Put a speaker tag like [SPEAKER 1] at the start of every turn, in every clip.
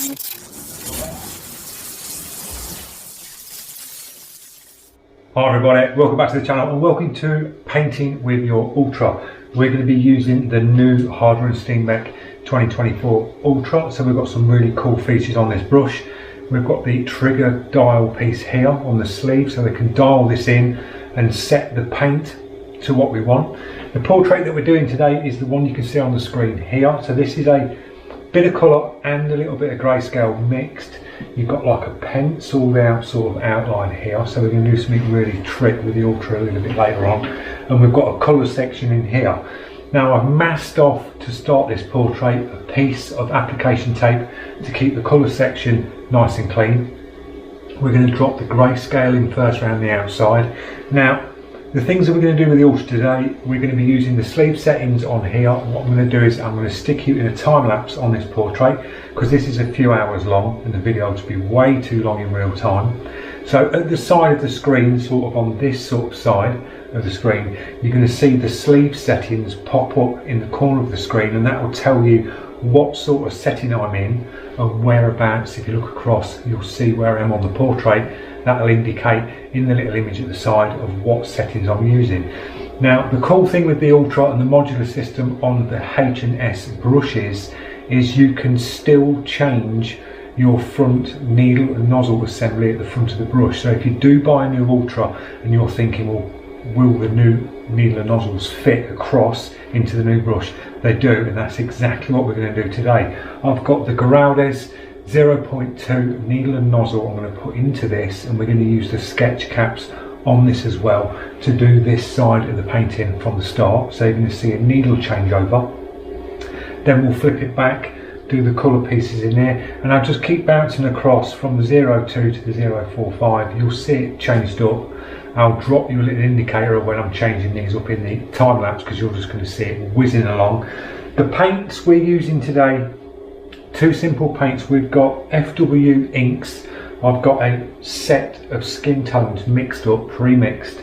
[SPEAKER 1] Hi everybody, welcome back to the channel and welcome to Painting with Your Ultra. We're going to be using the new Harder & Steenbeck 2024 Ultra. So we've got some really cool features on this brush. We've got the trigger dial piece here on the sleeve, so we can dial this in and set the paint to what we want. The portrait that we're doing today is the one you can see on the screen here. So this is a bit of colour and a little bit of grayscale mixed. You've got like a penciled out sort of outline here, so we're going to do something really trick with the Ultra a little bit later on. And we've got a colour section in here. Now I've masked off, to start this portrait, a piece of application tape to keep the colour section nice and clean. We're going to drop the grayscale in first around the outside. Now the things that we're going to do with the Ultra today, we're going to be using the sleeve settings on here. What I'm going to do is I'm going to stick you in a time lapse on this portrait, because this is a few hours long and the video will be way too long in real time. So at the side of the screen, sort of on this sort of side of the screen, you're going to see the sleeve settings pop up in the corner of the screen, and that will tell you what sort of setting I'm in and whereabouts. If you look across, you'll see where I am on the portrait. That'll indicate in the little image at the side of what settings I'm using. Now the cool thing with the Ultra and the modular system on the H&S brushes is you can still change your front needle and nozzle assembly at the front of the brush. So if you do buy a new Ultra and you're thinking, well, will the new needle and nozzles fit across into the new brush? They do, and that's exactly what we're going to do today. I've got the Giraldez 0.2 needle and nozzle I'm going to put into this, and we're going to use the sketch caps on this as well to do this side of the painting from the start. So you're going to see a needle changeover, then we'll flip it back, do the colour pieces in there, and I'll just keep bouncing across from the 02 to the 045. You'll see it changed up. I'll drop you a little indicator of when I'm changing these up in the time lapse, because you're just going to see it whizzing along. The paints we're using today, two simple paints. We've got FW inks. I've got a set of skin tones mixed up, pre-mixed,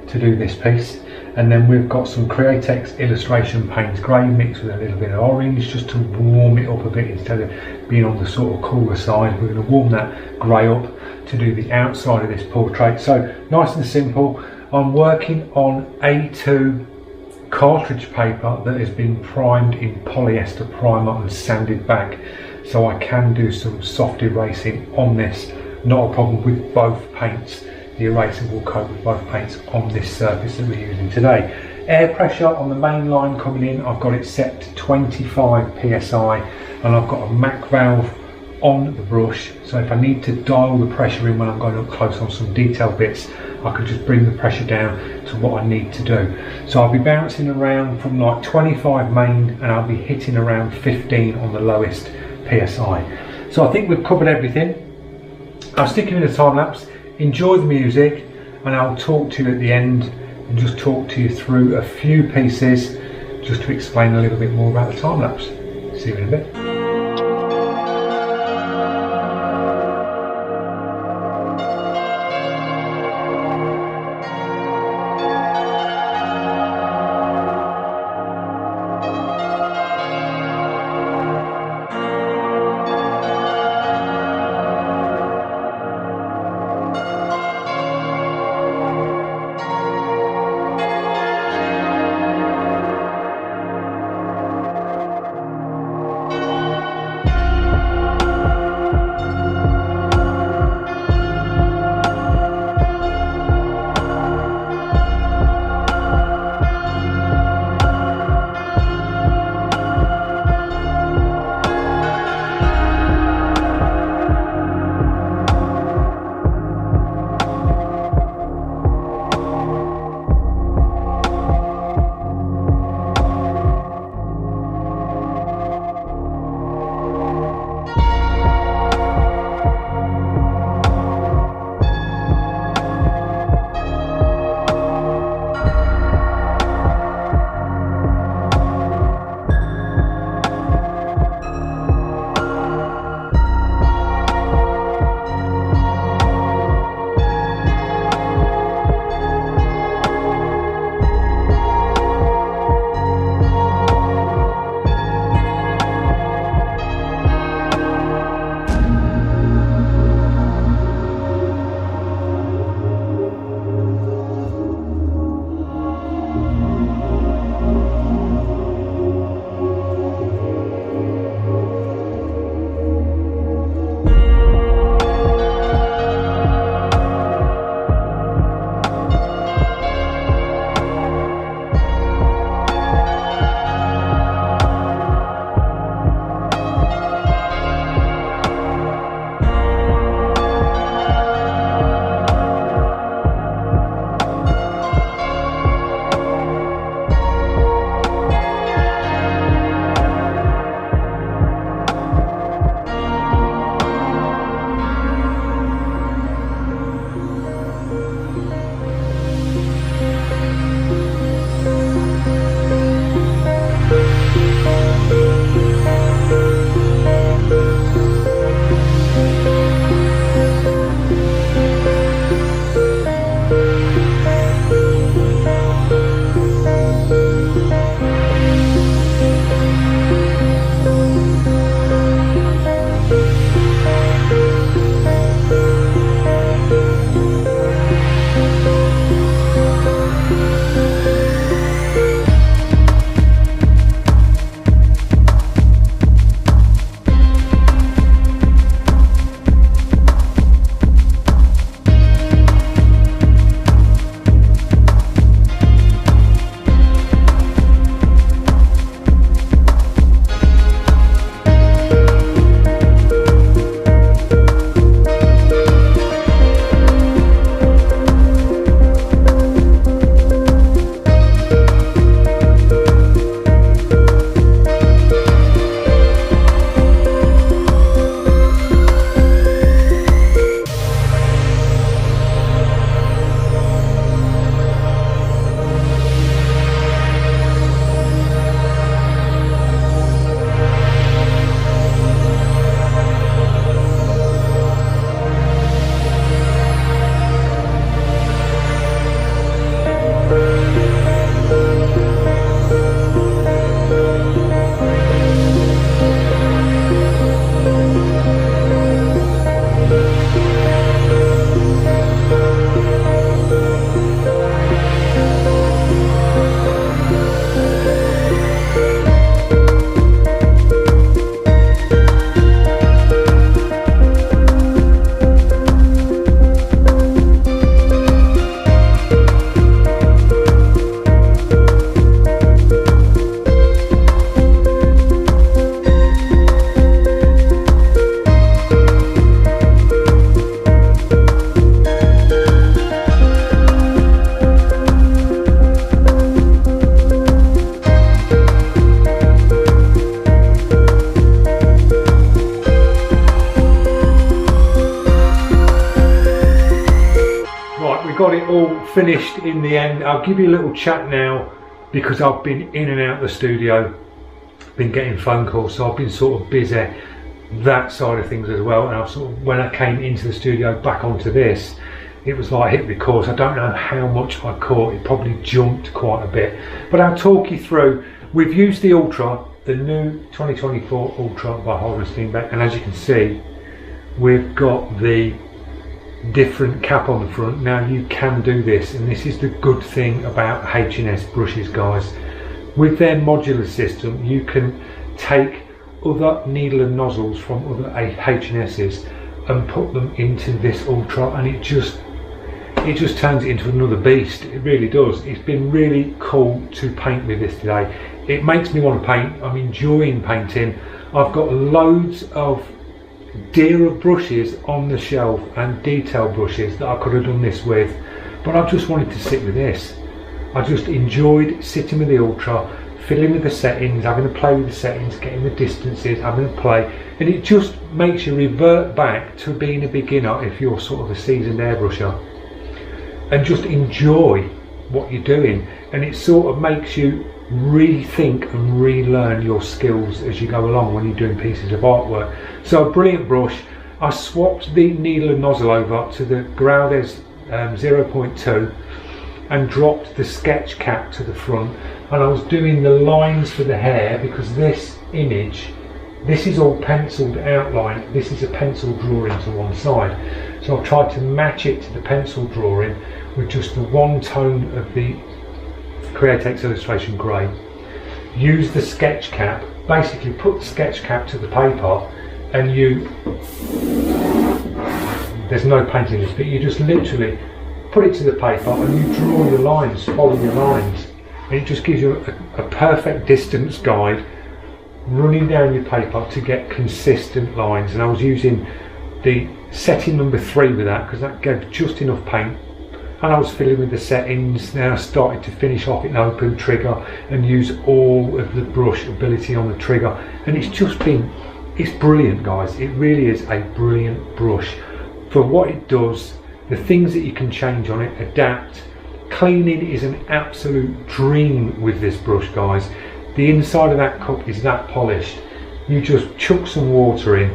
[SPEAKER 1] to do this piece. And then we've got some Createx illustration paints, grey mixed with a little bit of orange, just to warm it up a bit instead of being on the sort of cooler side. We're going to warm that grey up to do the outside of this portrait. So nice and simple. I'm working on A2 cartridge paper that has been primed in polyester primer and sanded back, so I can do some soft erasing on this. Not a problem with both paints. The eraser will cope with both paints on this surface that we're using today. Air pressure on the main line coming in, I've got it set to 25 psi, and I've got a MAC valve on the brush, so if I need to dial the pressure in when I'm going up close on some detailed bits, I can just bring the pressure down to what I need to do. So I'll be bouncing around from like 25 main, and I'll be hitting around 15 on the lowest psi. So I think we've covered everything. I'll stick you in a time lapse. Enjoy the music, and I'll talk to you at the end and just talk to you through a few pieces just to explain a little bit more about the time lapse. See you in a bit. it all finished in the end. I'll give you a little chat now because I've been in and out of the studio, been getting phone calls, so I've been sort of busy that side of things as well. And I sort of, when I came into the studio back onto this, it was like hit record. I don't know how much I caught, it probably jumped quite a bit, but I'll talk you through. We've used the Ultra, the new 2024 Ultra by Hardware and Steenbeck, and as you can see, we've got the different cap on the front. Now you can do this, and this is the good thing about H&S brushes, guys. With their modular system, you can take other needle and nozzles from other H&S's and put them into this Ultra, and it just turns it into another beast. It really does. It's been really cool to paint with this today. It makes me want to paint. I'm enjoying painting. I've got loads of dearer brushes on the shelf and detail brushes that I could have done this with, but I just wanted to sit with this. I just enjoyed sitting with the Ultra, fiddling with the settings, having to play with the settings, getting the distances, having to play, and it just makes you revert back to being a beginner if you're sort of a seasoned airbrusher, and just enjoy what you're doing. And it sort of makes you rethink and relearn your skills as you go along when you're doing pieces of artwork. So a brilliant brush. I swapped the needle and nozzle over to the Giraldez 0.2 and dropped the sketch cap to the front, and I was doing the lines for the hair because this image, this is all penciled outline, this is a pencil drawing to one side, so I've tried to match it to the pencil drawing with just the one tone of the Createx Illustration Grey. Use the sketch cap, basically put the sketch cap to the paper, and there's no painting this, but you just literally put it to the paper and you draw your lines, follow your lines, and it just gives you a perfect distance guide running down your paper to get consistent lines. And I was using the setting number 3 with that because that gave just enough paint, and I was fiddling with the settings. Then I started to finish off in open trigger and use all of the brush ability on the trigger, and it's brilliant, guys. It really is a brilliant brush for what it does, the things that you can change on it, adapt. Cleaning is an absolute dream with this brush, guys. The inside of that cup is that polished. You just chuck some water in,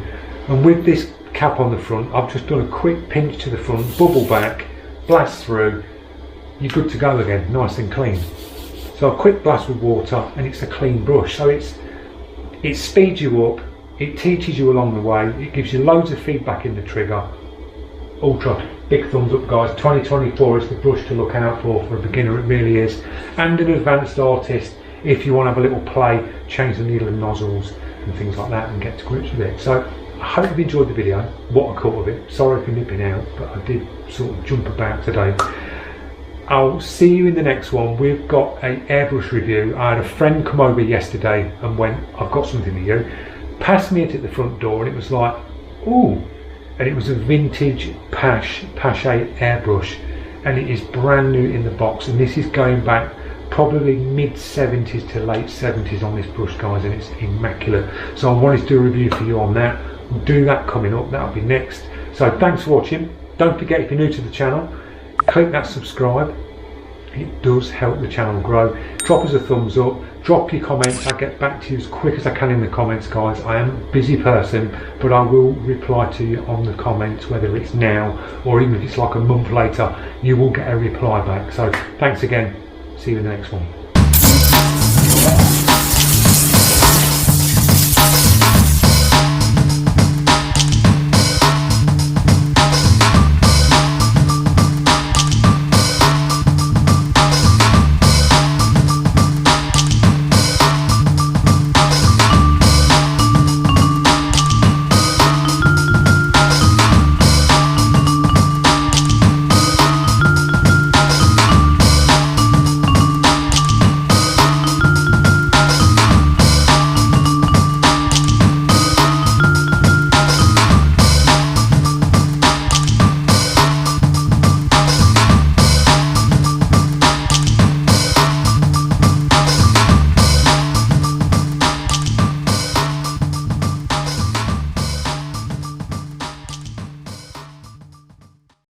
[SPEAKER 1] and with this cap on the front, I've just done a quick pinch to the front, bubble back, blast through, you're good to go again, nice and clean. So a quick blast with water and it's a clean brush. So it speeds you up, it teaches you along the way, it gives you loads of feedback in the trigger. Ultra, big thumbs up, guys. 2024 is the brush to look out for a beginner, it really is, and an advanced artist if you want to have a little play, change the needle and nozzles and things like that and get to grips with it. So I hope you've enjoyed the video, what I caught of it. Sorry for nipping out, but I did sort of jump about today. I'll see you in the next one. We've got an airbrush review. I had a friend come over yesterday and went, I've got something for you. Passed me it at the front door and it was like, ooh. And it was a vintage Pache 8 airbrush, and it is brand new in the box, and this is going back probably mid 70s to late 70s on this brush, guys, and it's immaculate. So I wanted to do a review for you on that. We'll do that coming up, that'll be next. So thanks for watching. Don't forget, if you're new to the channel, click that subscribe. It does help the channel grow. Drop us a thumbs up, drop your comments. I'll get back to you as quick as I can in the comments, guys. I am a busy person, but I will reply to you on the comments, whether it's now or even if it's like a month later, you will get a reply back. So thanks again, see you in the next one.